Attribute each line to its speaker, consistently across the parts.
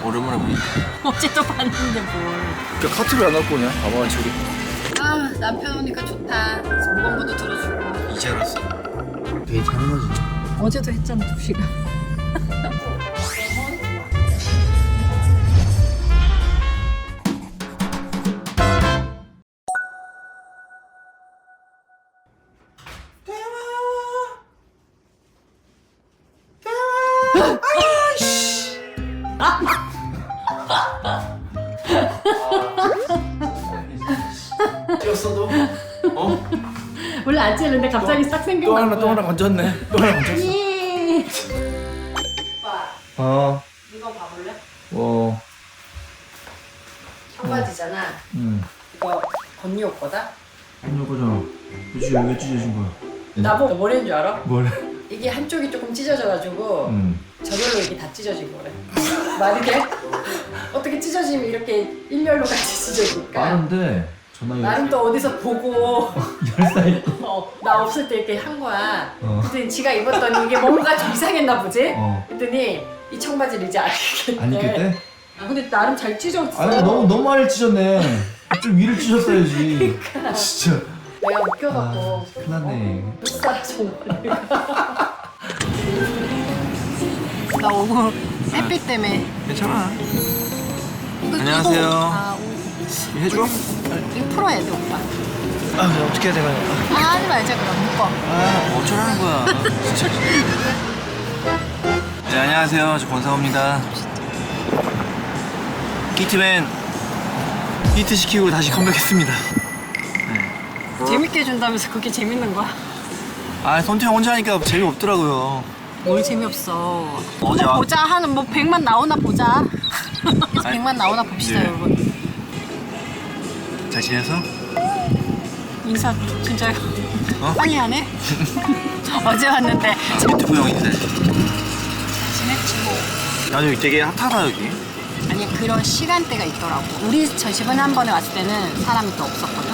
Speaker 1: 오랜만에 보니까.
Speaker 2: 어제도 봤는데 뭘.
Speaker 1: 그러니까 카트를 안 갖고 오냐? 봐봐 저기.
Speaker 2: 아 남편 오니까 좋다. 무거운것도 들어주고.
Speaker 1: 이제 알았어. 데이트 하는 거지.
Speaker 2: 어제도 했잖아 2시간.
Speaker 1: 뛰었어도? 어?
Speaker 2: 원래 안 찌는데 갑자기 싹 생겼나
Speaker 1: 또 하나 건졌네. 또 하나 건졌어.
Speaker 2: 오빠
Speaker 1: 어.
Speaker 2: 이거 봐볼래?
Speaker 1: 어.
Speaker 2: 청바지잖아. 이거 건니 옷 거다?
Speaker 1: 이거 거잖아. 왜 찢어진 거야?
Speaker 2: 나보고 뭐라는 줄 알아?
Speaker 1: 뭐래?
Speaker 2: 이게 한쪽이 조금 찢어져가지고 저절로 이게 다 찢어진 거래. 말이 돼? 어떻게 찢어지면 이렇게 일렬로 같이 찢어질까?
Speaker 1: 빠른데 전화기.
Speaker 2: 나름 또 어디서 보고
Speaker 1: 10살.
Speaker 2: 나 없을 때 이렇게 한 거야.
Speaker 1: 어.
Speaker 2: 그랬더니 지가 입었더니 이게 뭔가 좀 이상했나 보지?
Speaker 1: 어.
Speaker 2: 그랬더니 이 청바지를 이제 안 입겠대.
Speaker 1: 안 입겠대?
Speaker 2: 근데 나름 잘 찢어졌어.
Speaker 1: 아니 너무 많이 찢었네. 좀 위를 찢었어야지. 진짜.
Speaker 2: 내가 웃겨갖고
Speaker 1: 큰일 났네.
Speaker 2: 비싸 정말. 나 오늘 햇빛 때문에
Speaker 1: 괜찮아.
Speaker 2: 이거
Speaker 1: 안녕하세요. 해줘?
Speaker 2: 이거 풀어야 돼 오빠.
Speaker 1: 아 어떻게 해야 되나?
Speaker 2: 하지 말자 그럼 묶어.
Speaker 1: 어쩌라는 거야. 진짜. 네 안녕하세요. 저 권상우입니다. 히트맨 히트 시키고 다시 컴백했습니다.
Speaker 2: 재밌게 해준다면서 그게 재밌는 거야?
Speaker 1: 아 손태형 혼자 하니까 재미없더라고요.
Speaker 2: 뭘 재미없어.
Speaker 1: 어제
Speaker 2: 한번 보자 하는 뭐 100만 나오나 보자.
Speaker 1: 아니,
Speaker 2: 100만 나오나 봅시다
Speaker 1: 네.
Speaker 2: 여러분.
Speaker 1: 잘 지내서?
Speaker 2: 인사 진짜
Speaker 1: 어?
Speaker 2: 빨리 하네. 어제 왔는데
Speaker 1: 유튜브 형인데.
Speaker 2: 지냈지 뭐.
Speaker 1: 야 여기 되게 핫하다 여기.
Speaker 2: 아니 그런 시간대가 있더라고. 우리 저 집은 한 번에 왔을 때는 사람이 또 없었거든.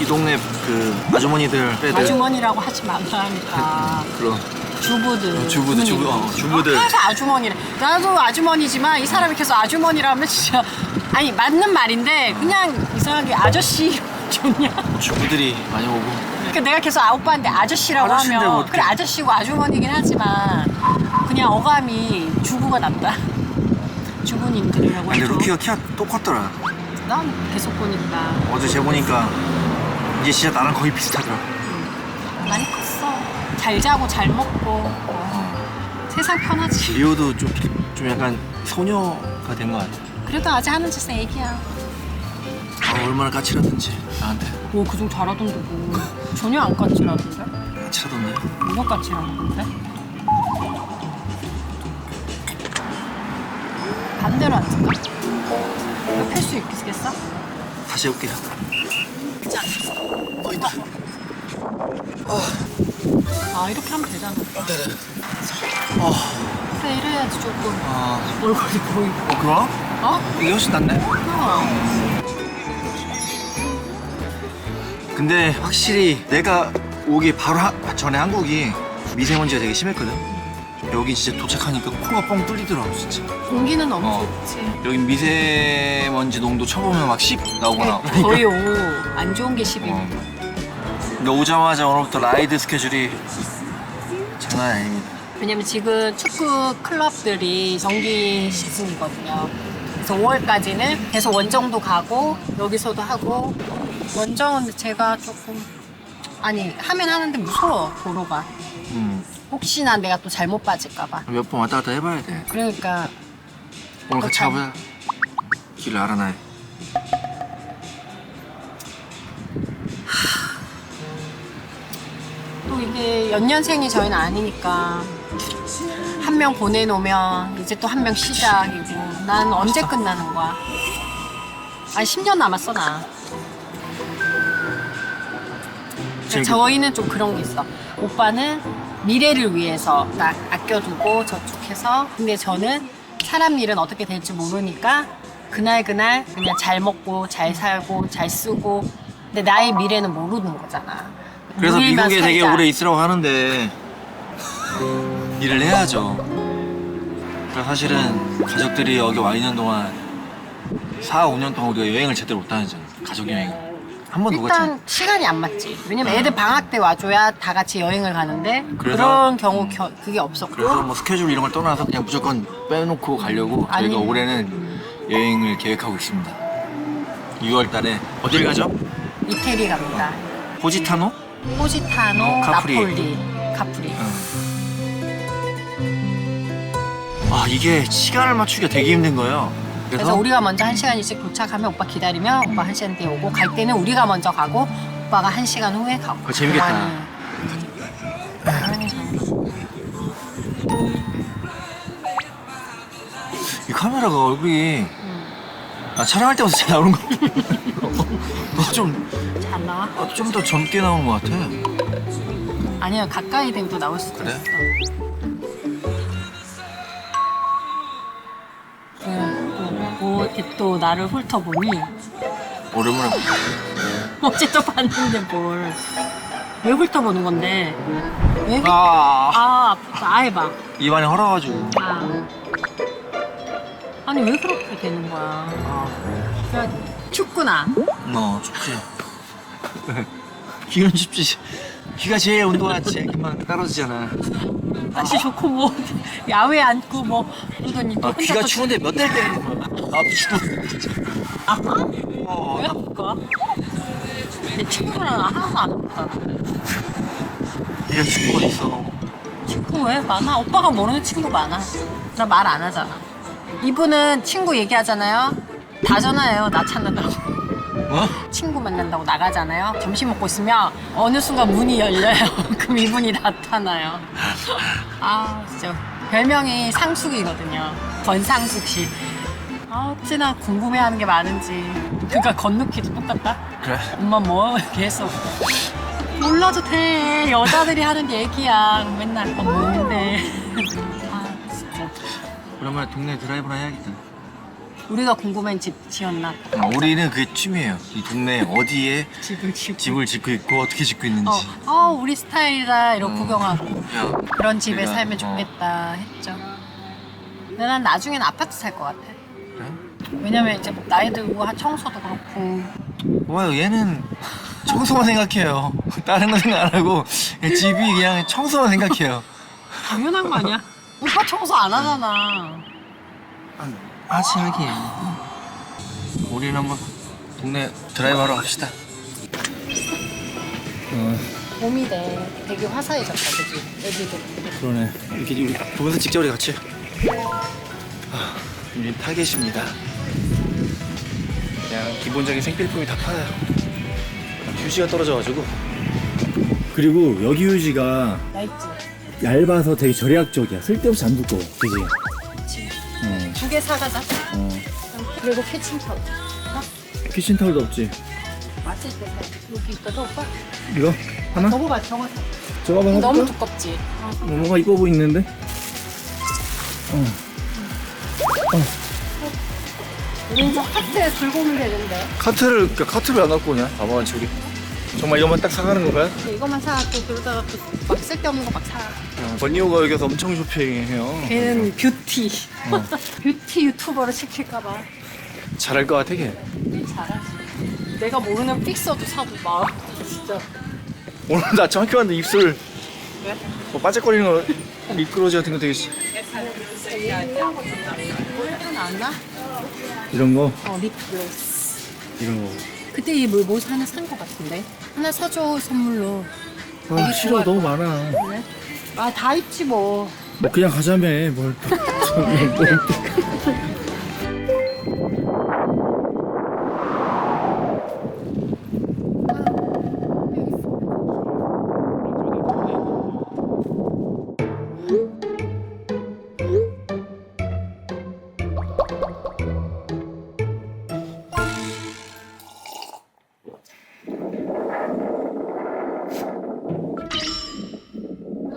Speaker 1: 이 동네 그 아주머니들 빼들.
Speaker 2: 아주머니라고 하지 말라니까.
Speaker 1: 그럼
Speaker 2: 주부들.
Speaker 1: 주부들 주부들.
Speaker 2: 계속 아주머니래. 나도 아주머니지만 이 사람이 계속 아주머니라면 진짜 아니 맞는 말인데 그냥 이상하게 아저씨 좋냐?
Speaker 1: 주부들이 많이 오고.
Speaker 2: 그러니까 내가 계속 오빠한테 아저씨라고
Speaker 1: 아저씨인데
Speaker 2: 하면
Speaker 1: 뭐 어떡해.
Speaker 2: 그래 아저씨고 아주머니긴 하지만 그냥 어감이 주부가 낫다. 주부님들이라고
Speaker 1: 근데
Speaker 2: 해줘.
Speaker 1: 루키가 키가 똑같더라.
Speaker 2: 난 계속 보니까
Speaker 1: 어제 재보니까 이제 진짜 나랑 거의 비슷하더라.
Speaker 2: 많이 컸어. 잘 자고 잘 먹고 세상 편하지.
Speaker 1: 리오도 좀 약간 소녀가 된 거 같아.
Speaker 2: 그래도 아직 하는 짓은 애기야.
Speaker 1: 얼마나 까칠하든지 나한테
Speaker 2: 오, 그중 잘하던데 뭐. 전혀 안 까칠하던데?
Speaker 1: 까칠하던데.
Speaker 2: 뭐가 까칠하던데? 반대로 앉을까? 이거 펼 수 있겠어?
Speaker 1: 다시 해볼게요.
Speaker 2: 그렇지 않겠어? 아, 이렇게 하면 되잖아.
Speaker 1: 네네.
Speaker 2: 그래, 이래야지 조금
Speaker 1: 아,
Speaker 2: 얼굴이 보이고.
Speaker 1: 그럼?
Speaker 2: 어?
Speaker 1: 이게 훨씬 낫네. 근데 확실히 내가 오기 바로 전에 한국이 미세먼지가 되게 심했거든. 여기 진짜 도착하니까 코가 뻥 뚫리더라고 진짜.
Speaker 2: 공기는 너무
Speaker 1: 어.
Speaker 2: 좋지.
Speaker 1: 여기 미세먼지 농도 쳐보면 막 10 나오거나.
Speaker 2: 거의 안 좋은 게 10이고.
Speaker 1: 근데 오자마자 오늘부터 라이드 스케줄이 장난 아닙니다.
Speaker 2: 왜냐면 지금 축구 클럽들이 정기 시즌이거든요. 그래서 5월까지는 계속 원정도 가고 여기서도 하고 원정은 제가 조금 아니 하면 하는데 무서워 도로가. 혹시나 내가 또 잘못 빠질까봐.
Speaker 1: 몇 번 왔다 갔다 해봐야 돼.
Speaker 2: 그러니까
Speaker 1: 오늘 같이 가보자. 길을 알아놔야 돼.
Speaker 2: 또 이게 연년생이 저희는 아니니까 한 명 보내놓으면 이제 또 한 명 시작이고 난 언제 끝나는 거야? 아니 10년 남았어 나.
Speaker 1: 지금
Speaker 2: 저희는 좀 그런 게 있어. 오빠는 미래를 위해서 딱 아껴두고 저축해서 근데 저는 사람 일은 어떻게 될지 모르니까 그날 그냥 잘 먹고 잘 살고 잘 쓰고 근데 나의 미래는 모르는 거잖아.
Speaker 1: 그래서
Speaker 2: 우리만
Speaker 1: 미국에 되게
Speaker 2: 살자.
Speaker 1: 오래 있으라고 하는데 일을 해야죠. 그러니까 사실은 가족들이 여기 와 있는 동안 4, 5년 동안 우리가 여행을 제대로 못 다녔잖아. 가족 여행. 한 번도 못 갔잖아.
Speaker 2: 일단 시간이 안 맞지. 왜냐면 애들 방학 때 와줘야 다 같이 여행을 가는데
Speaker 1: 그래서?
Speaker 2: 그런 경우 그게 없었고.
Speaker 1: 그래서 뭐 스케줄 이런 걸 떠나서 그냥 무조건 빼놓고 가려고 저희가
Speaker 2: 아니.
Speaker 1: 올해는 여행을 계획하고 있습니다. 6월 달에 어딜 가죠?
Speaker 2: 이태리 갑니다.
Speaker 1: 포지타노?
Speaker 2: 포지타노,
Speaker 1: 카프리.
Speaker 2: 나폴리, 카프리.
Speaker 1: 아 이게 시간을 맞추기가 되게 힘든 거예요.
Speaker 2: 그래서 우리가 먼저 1시간 일찍 도착하면 오빠 기다리면 오빠 1시간 뒤에 오고 갈 때는 우리가 먼저 가고 오빠가 1시간 후에 가고.
Speaker 1: 그거 재밌겠다. 이 카메라가 얼굴이 촬영할 때부터 잘 나오는 거 같아.
Speaker 2: 잘 나와?
Speaker 1: 좀 더 젊게 나오는 것 같아.
Speaker 2: 아니요, 가까이 되면 또 나올 수도
Speaker 1: 그래?
Speaker 2: 있어. 뭐 이렇게 또 나를 훑어보니
Speaker 1: 오랜만에
Speaker 2: 어제 또 봤는데 뭘. 왜 훑어보는 건데? 왜?
Speaker 1: 아
Speaker 2: 아프다. 해봐.
Speaker 1: 입안에 헐어가지고.
Speaker 2: 아니 왜 그렇게 되는 거야? 그냥 춥구나.
Speaker 1: 춥지. 기운 춥지. 귀가 제일 온도가 제일 금방 떨어지잖아.
Speaker 2: 날씨 좋고 뭐 야외 앉고 뭐 그러더니 또 혼자
Speaker 1: 귀가
Speaker 2: 또
Speaker 1: 추운데 몇 달 때리는 거야. 추워.
Speaker 2: 아파? 왜 아플까? 내 친구는 하나도 안 아프다.
Speaker 1: 귀가 추운 거 있어.
Speaker 2: 친구 왜 많아? 오빠가 모르는 친구 많아. 나 말 안 하잖아. 이분은 친구 얘기하잖아요. 다 전화해요. 나 찾는다고.
Speaker 1: 뭐?
Speaker 2: 친구 만난다고 나가잖아요. 점심 먹고 있으면 어느 순간 문이 열려요. 그럼 이분이 나타나요. 아 진짜 별명이 상숙이거든요. 권상숙 씨. 어찌나 궁금해하는 게 많은지. 그러니까 건너기도 똑같다.
Speaker 1: 그래?
Speaker 2: 엄마 뭐 이렇게 했어. 몰라도 돼. 여자들이 하는 얘기야. 맨날 뭔데. 아 진짜.
Speaker 1: 오랜만에 동네 드라이브나 해야겠다.
Speaker 2: 우리가 궁금한 집 지었나?
Speaker 1: 우리는 그게 취미예요. 이 동네 어디에
Speaker 2: 집을
Speaker 1: 짓고 있고 어떻게 짓고 있는지.
Speaker 2: 우리 스타일이다 이러고 구경하고
Speaker 1: 야,
Speaker 2: 그런 집에
Speaker 1: 내가,
Speaker 2: 살면 좋겠다 했죠. 근데 난 나중엔 아파트 살 것 같아.
Speaker 1: 그래?
Speaker 2: 왜냐면 이제 뭐 나이 들고 청소도 그렇고.
Speaker 1: 좋아요. 얘는 청소만 생각해요. 다른 거 생각 안 하고 그냥 집이 그냥 청소만 생각해요.
Speaker 2: 당연한 거 아니야? 오빠 청소 안 하잖아.
Speaker 1: 하지 하긴. 우리는 한번 동네 드라이브 하러 갑시다.
Speaker 2: 봄이 돼. 되게 화사해졌다, 그지? 여기도.
Speaker 1: 그러네. 이렇게 우리 보면서 찍자 우리 같이. 우리 타겟입니다. 그냥 기본적인 생필품이 다 팔아요. 휴지가 떨어져가지고. 그리고 여기 휴지가
Speaker 2: 나 있지?
Speaker 1: 얇아서 되게 절약적이야. 쓸데없이 안 두꺼워. 그지?
Speaker 2: 그치.
Speaker 1: 어.
Speaker 2: 2개 사가자. 그리고 캐칭타올.
Speaker 1: 키친타올도 없지.
Speaker 2: 맞을 때 여기 있거든, 오빠?
Speaker 1: 이거? 하나?
Speaker 2: 저거 봐, 저거 사.
Speaker 1: 저거 한번 해볼까?
Speaker 2: 너무 두껍지?
Speaker 1: 뭐가 이뻐 보이는데?
Speaker 2: 우리 저 카트에 들고 오면 되는데.
Speaker 1: 카트를 안 갖고 오냐? 바보같이 우리. 정말 이것만 딱 사가는 건가요?
Speaker 2: 이것만 사갖고 그러다가 또 막 쓸데없는 거 막 사.
Speaker 1: 번니오가 여기서 엄청 쇼핑해요.
Speaker 2: 걔는 뷰티. 뷰티 유튜버를 시킬까봐.
Speaker 1: 잘할 것 같아 걔.
Speaker 2: 잘하지. 내가 모르는 픽서도 사고 막. 진짜.
Speaker 1: 오늘 나 아침 학교 왔는데 입술
Speaker 2: 왜?
Speaker 1: 뭐 반짝거리는 거 미끄러지 같은 거 되게
Speaker 2: 이거 나왔나?
Speaker 1: 이런 거
Speaker 2: 립글로스.
Speaker 1: 이런 거.
Speaker 2: 그때 뭐 하나 산 거 같은데? 하나 사줘 선물로. 되게
Speaker 1: 싫어
Speaker 2: 좋아할
Speaker 1: 너무
Speaker 2: 것
Speaker 1: 많아.
Speaker 2: 그래? 아 다 입지 뭐.
Speaker 1: 뭐 그냥 가자며 뭘 또.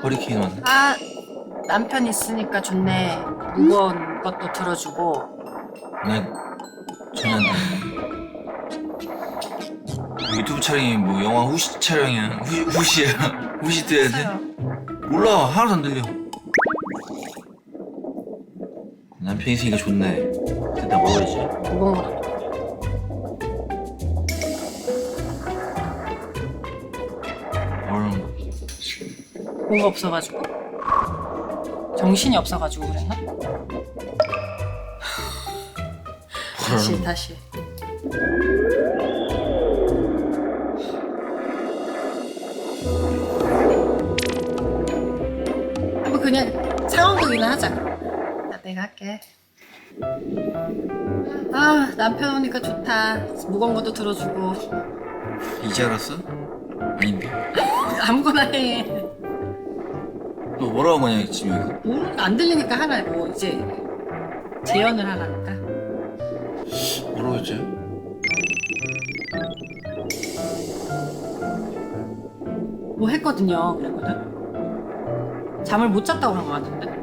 Speaker 1: 허리케인 왔네.
Speaker 2: 아 남편 있으니까 좋네. 무거운 것도 들어주고.
Speaker 1: 난 전혀 안 돼. 유튜브 촬영이 뭐 영화 후시 촬영이야. 후시야. 후시 돼야 돼? 몰라. 하나도 안 들려. 남편이 있으니까 좋네. 일단 먹어야지.
Speaker 2: 무거운 거. 뭐가 없어가지고? 정신이 없어가지고 그랬나? 다시. 뭐 그냥 상황극이나 하자. 내가 할게. 아, 남편 오니까 좋다. 무거운 것도 들어주고.
Speaker 1: 이제 알았어? 아닌데.
Speaker 2: 아무거나 해.
Speaker 1: 너 뭐라고 한 거냐 지금 여기서?
Speaker 2: 모르는 안 들리니까 하라고. 이제 재연을 하라니까.
Speaker 1: 뭐라고 했지?
Speaker 2: 뭐 했거든요. 그랬거든. 잠을 못 잤다고 한 거 같은데.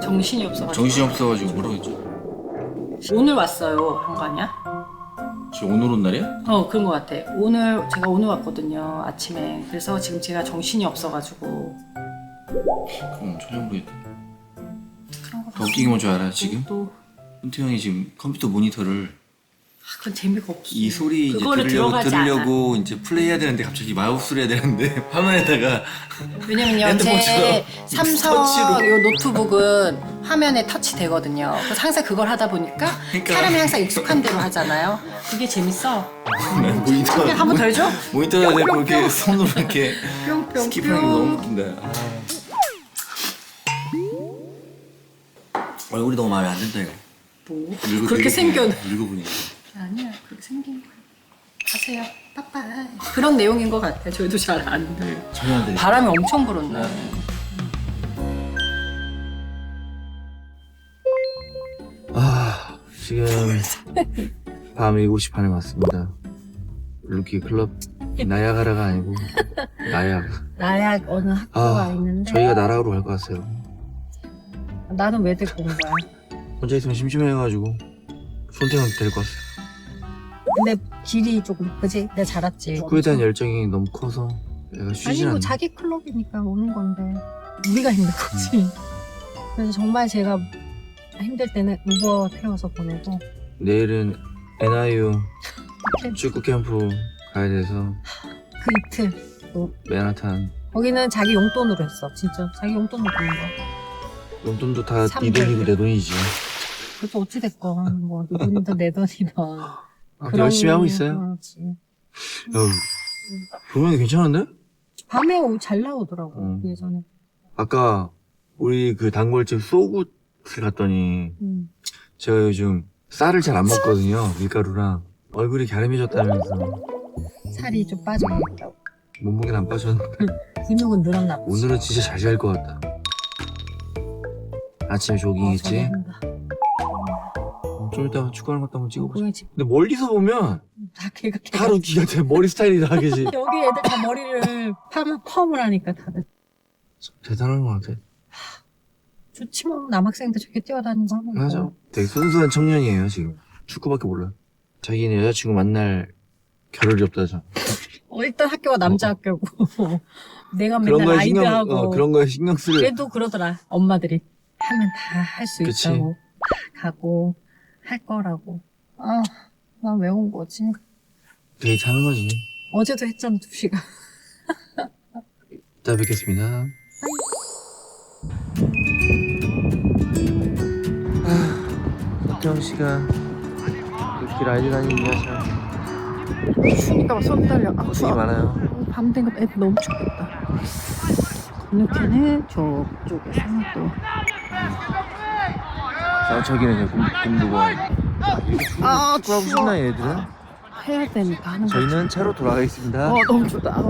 Speaker 2: 정신이 없어가지고.
Speaker 1: 정신이 없어가지고 뭐라고 했지?
Speaker 2: 오늘 왔어요. 한 거 아니야?
Speaker 1: 지금 오늘 온 날이야?
Speaker 2: 그런 거 같아. 제가 오늘 왔거든요. 아침에. 그래서 지금 제가 정신이 없어가지고.
Speaker 1: 그럼 전혀 모르겠다.
Speaker 2: 그런 거
Speaker 1: 더 웃기게 뭔지 알아 지금?
Speaker 2: 또.
Speaker 1: 훈태 형이 지금 컴퓨터 모니터를
Speaker 2: 그건 재미가 없어.
Speaker 1: 이 소리 이제
Speaker 2: 그거를
Speaker 1: 들으려고 이제 플레이해야 되는데 갑자기 마우스를 해야 되는데 화면에다가
Speaker 2: 왜냐면요,
Speaker 1: 핸드폰처럼
Speaker 2: 제 삼성
Speaker 1: 터치로.
Speaker 2: 요 노트북은 화면에 터치 되거든요. 그래서 항상 그걸 하다 보니까
Speaker 1: 그러니까.
Speaker 2: 사람이 항상 익숙한 대로 하잖아요. 그게 재밌어.
Speaker 1: 모니터
Speaker 2: 한번 더 해줘?
Speaker 1: 모니터에 대고 이렇게 손으로 이렇게
Speaker 2: 뿅뿅뿅.
Speaker 1: 스킵하는 게 너무 웃긴다. 얼굴이 너무 마음에 안 든다 이거.
Speaker 2: 뭐? 그렇게 생겨.
Speaker 1: 늙어보니까.
Speaker 2: 아니야, 그렇게 생긴 거야. 가세요. 빠빠이. 그런 내용인 것 같아. 저희도 잘 안 돼.
Speaker 1: 전혀 안 돼.
Speaker 2: 바람이 엄청 불었네.
Speaker 1: 지금 밤 7시 반에 왔습니다. 루키 클럽 나야가라가 아니고 나야가.
Speaker 2: 나야 어느 학교가 있는데
Speaker 1: 저희가 나락으로 갈 것 같아요.
Speaker 2: 나는 왜 데리고 온 거야?
Speaker 1: 혼자 있으면 심심해가지고 손태형 데리고 왔어요.
Speaker 2: 근데 길이 조금 그지? 내가 잘 왔지.
Speaker 1: 축구에 대한 열정이 너무 커서 얘가 쉬지
Speaker 2: 아니 뭐
Speaker 1: 않네.
Speaker 2: 자기 클럽이니까 오는 건데 우리가 힘든 거지. 그래서 정말 제가 힘들 때는 우버 태워서 보내고.
Speaker 1: 내일은 NIU 축구 캠프 가야 돼서
Speaker 2: 그 이틀
Speaker 1: 맨하탄
Speaker 2: 거기는 자기 용돈으로 했어. 진짜 자기 용돈으로 보는 거야.
Speaker 1: 용돈도 다 네
Speaker 2: 300.
Speaker 1: 돈이고 내 돈이지.
Speaker 2: 그래서 어찌됐건 뭐 네 돈이든 내 돈이든
Speaker 1: 열심히 하고 있어요.
Speaker 2: 그렇지.
Speaker 1: 조명이 괜찮은데?
Speaker 2: 밤에 잘 나오더라고. 예전에.
Speaker 1: 아까 우리 그 단골집 소굿에 갔더니 제가 요즘 쌀을 잘 안 먹거든요. 밀가루랑. 얼굴이 갸름해졌다면서.
Speaker 2: 살이 좀 빠져있다고.
Speaker 1: 몸무게는 안 빠졌는데
Speaker 2: 근육은 늘었나 보지.
Speaker 1: 오늘은 진짜 잘 잘 것 같다. 아침에 조깅했지?
Speaker 2: 잘한다.
Speaker 1: 좀 이따 축구하는 것도 한번 찍어보자.
Speaker 2: 보여지.
Speaker 1: 근데 멀리서 보면
Speaker 2: 다 걔가
Speaker 1: 다 루키 같아. 머리 스타일이 다 계지.
Speaker 2: 여기 애들 다 머리를 펌을 하니까 다들
Speaker 1: 대단한 것 같아.
Speaker 2: 좋지 뭐. 남학생들 저렇게 뛰어다니고 하는 거.
Speaker 1: 맞아. 되게 순수한 청년이에요 지금. 축구밖에 몰라. 자기는 여자친구 만날 겨를이 없다죠.
Speaker 2: 일단 학교가 남자 학교고 내가
Speaker 1: 그런
Speaker 2: 맨날
Speaker 1: 거에 신경
Speaker 2: 아이들하고
Speaker 1: 그런 거에 신경 쓸.
Speaker 2: 그래도 그러더라. 엄마들이 하면 다 할 수
Speaker 1: 그치.
Speaker 2: 있다고 다 가고 할 거라고. 나 왜 온 거지?
Speaker 1: 데이트 하는 거지.
Speaker 2: 어제도 했잖아 2시간.
Speaker 1: 이따 뵙겠습니다. 석경 씨가 루키 라이드 다니는 여자.
Speaker 2: 추우니까 막 손 떨려.
Speaker 1: 고생이 많아요.
Speaker 2: 밤 되니까 애들 너무 춥겠다. 건너편은 저쪽에서 또.
Speaker 1: 저기는 이제 공부가. 축구하고 싶나 얘들은?
Speaker 2: 해야 되니까 하는 거지.
Speaker 1: 저희는 차로 돌아가겠습니다.
Speaker 2: 너무 춥다.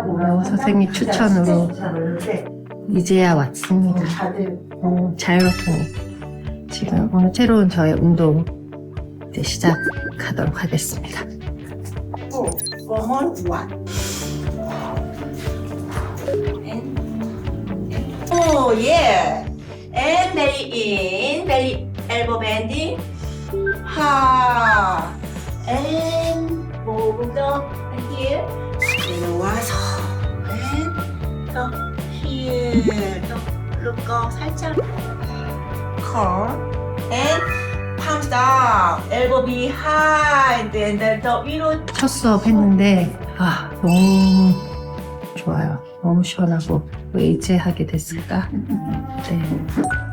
Speaker 2: 오늘 선생님 추천으로 이제야 왔습니다. 자유로통이 지금 오늘 새로운 저의 운동 이제 시작하도록 하겠습니다.
Speaker 3: Oh yeah, and belly in, belly elbow bending, ha, and move the here, 내려와서, and 더, 예. look 살짝 curl and palms down, elbow behind, and then 더 위로.
Speaker 2: 첫 수업 했는데 너무 좋아요. 너무 시원하고 왜 이제 하게 됐을까? 네.